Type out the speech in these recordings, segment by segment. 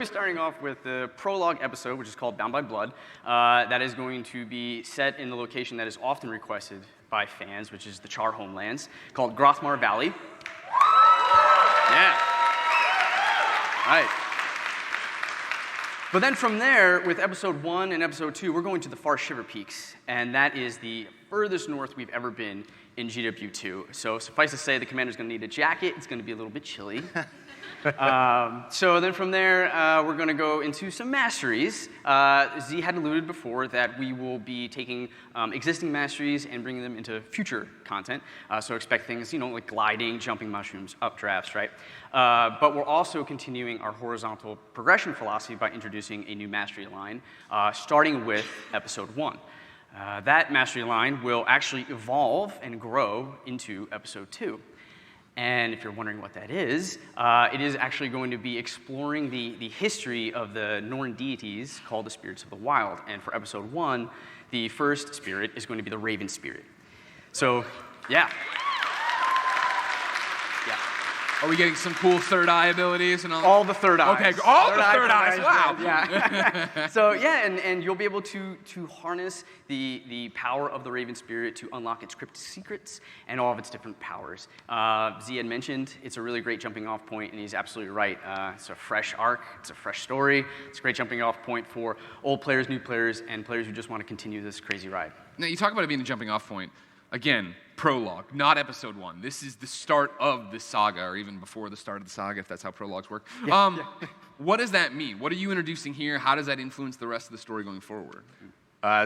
We're starting off with the prologue episode, which is called Bound by Blood. That is going to be set in the location that is often requested by fans, which is the Char homelands, called Grothmar Valley. Yeah. Right. But then from there, with episode 1 and episode 2, we're going to the far Shiver Peaks, and that is the furthest north we've ever been in GW2. So suffice to say, the commander's going to need a jacket. It's going to be a little bit chilly. So then from there, we're going to go into some masteries. Z had alluded before that we will be taking existing masteries and bringing them into future content. So expect things, like gliding, jumping mushrooms, updrafts, right? But we're also continuing our horizontal progression philosophy by introducing a new mastery line, starting with episode 1. That mastery line will actually evolve and grow into episode 2. And if you're wondering what that is, it is actually going to be exploring the history of the Norn deities called the Spirits of the Wild. And for episode 1, the first spirit is going to be the Raven Spirit. So, yeah. Are we getting some cool third eye abilities and all? All the third eyes. Okay, all the third eyes. Wow. Yeah. So yeah, and you'll be able to harness the power of the Raven Spirit to unlock its cryptic secrets and all of its different powers. Z had mentioned it's a really great jumping off point, and he's absolutely right. It's a fresh arc. It's a fresh story. It's a great jumping off point for old players, new players, and players who just want to continue this crazy ride. Now, you talk about it being a jumping off point. Again, prologue, not episode 1. This is the start of the saga, or even before the start of the saga, if that's how prologues work. What does that mean? What are you introducing here? How does that influence the rest of the story going forward?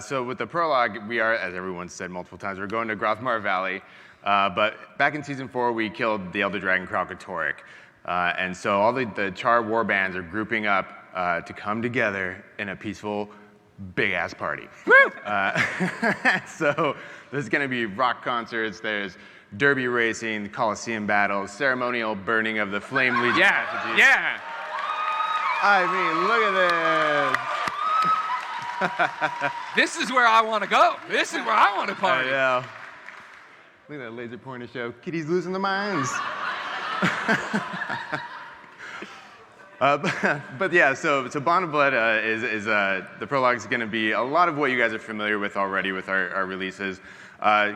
So with the prologue, we are, as everyone said multiple times, we're going to Grothmar Valley. But back in Season 4, we killed the Elder Dragon Kralkatorrik. And so all the Char warbands are grouping up to come together in a peaceful, big-ass party. So there's going to be rock concerts, there's derby racing, Colosseum battles, ceremonial burning of the Flame Legion effigies. Yeah. I mean, look at this. This is where I want to go. This is where I want to party. I know. Look at that laser pointer show. Kitties losing their minds. But yeah, so Bond of Blood is the prologue is going to be a lot of what you guys are familiar with already with our releases.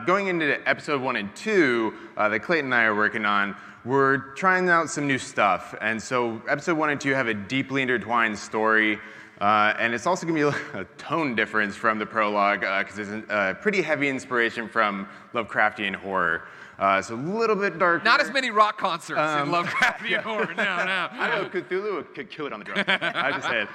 Going into episode 1 and 2 that Clayton and I are working on, we're trying out some new stuff. And so episode 1 and 2 have a deeply intertwined story. And it's also going to be a tone difference from the prologue because there's a pretty heavy inspiration from Lovecraftian horror. So a little bit darker. Not as many rock concerts in Lovecraftian horror. No. I know Cthulhu could kill it on the drums. I just said.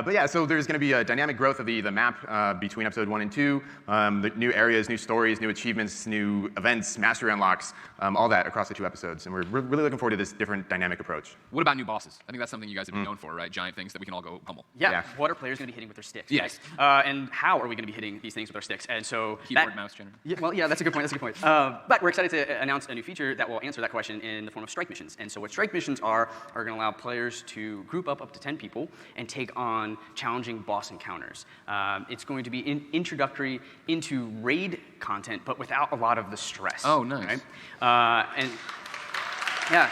But yeah, so there's going to be a dynamic growth of the map between episode 1 and 2. The new areas, new stories, new achievements, new events, mastery unlocks, all that across the 2 episodes. And we're really looking forward to this different dynamic approach. What about new bosses? I think that's something you guys have been known for, right? Giant things that we can all go pummel. Yeah. What are players going to be hitting with their sticks? Yes. Right? And how are we going to be hitting these things with our sticks? And so keyboard, mouse, generally. Yeah, that's a good point. But we're excited to announce a new feature that will answer that question in the form of strike missions. And so what strike missions are going to allow players to group up to 10 people and take on challenging boss encounters. It's going to be introductory into raid content, but without a lot of the stress. Oh, nice. Right? And yeah.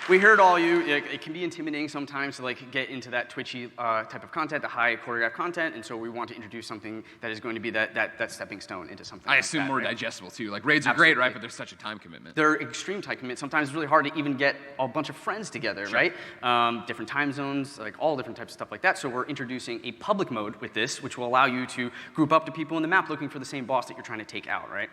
We heard all you. It can be intimidating sometimes to get into that twitchy type of content, the high choreographed content, and so we want to introduce something that is going to be that stepping stone into something. I assume more digestible too. Like raids are great, right? But there's such a time commitment. They're extreme time commitment. Sometimes it's really hard to even get a bunch of friends together, right? Different time zones, all different types of stuff like that. So we're introducing a public mode with this, which will allow you to group up to people in the map looking for the same boss that you're trying to take out, right?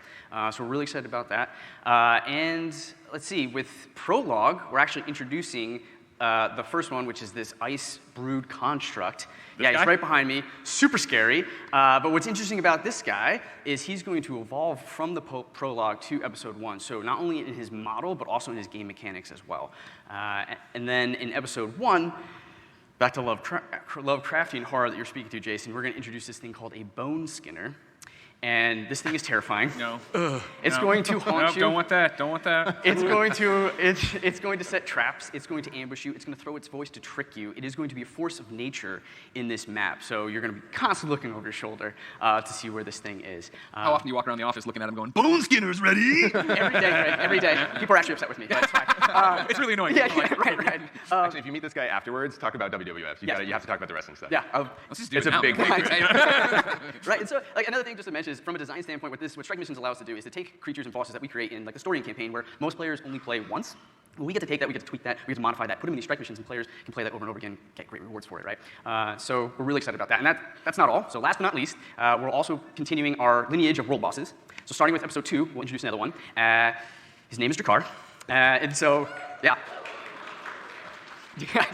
So we're really excited about that. And let's see, with Prologue, we're actually introducing the first one, which is this ice brood construct. He's right behind me, super scary. But what's interesting about this guy is he's going to evolve from the prologue to episode 1. So not only in his model, but also in his game mechanics as well. And then in episode 1, back to Lovecraftian horror that you're speaking to, Jason, we're going to introduce this thing called a bone skinner. And this thing is terrifying. No. It's No. going to haunt No, you. don't want that. Don't want that. It's going to set traps. It's going to ambush you. It's going to throw its voice to trick you. It is going to be a force of nature in this map. So you're going to be constantly looking over your shoulder to see where this thing is. How often do you walk around the office looking at him going, Bone Skinner's ready? Every day, right? Every day. People are actually upset with me, but it's fine. It's really annoying. Yeah, People are like, right. Actually, if you meet this guy afterwards, talk about WWF. You have to talk about the wrestling stuff. Yeah. Let's just do It's it a now. big Right, and so like another thing just to mention is from a design standpoint, what Strike Missions allow us to do is to take creatures and bosses that we create in like the story campaign where most players only play once. Well, we get to take that, we get to tweak that, we get to modify that, put them in these Strike Missions, and players can play that over and over again, get great rewards for it, right? So we're really excited about that. And that's not all. So last but not least, we're also continuing our lineage of world bosses. So starting with episode 2, we'll introduce another one. His name is Drakkar. And so, yeah.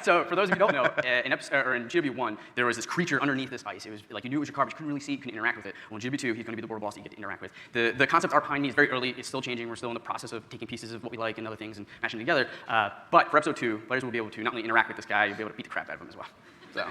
So for those of you who don't know, in GW1, there was this creature underneath this ice. It was like you knew it was Drakkar, but you couldn't really see it, you couldn't interact with it. Well, in GW2, he's going to be the world boss that you get to interact with. The concepts are behind me. It's very early. It's still changing. We're still in the process of taking pieces of what we like and other things and mashing them together. But for episode 2, players will be able to not only interact with this guy, you'll be able to beat the crap out of him as well. So.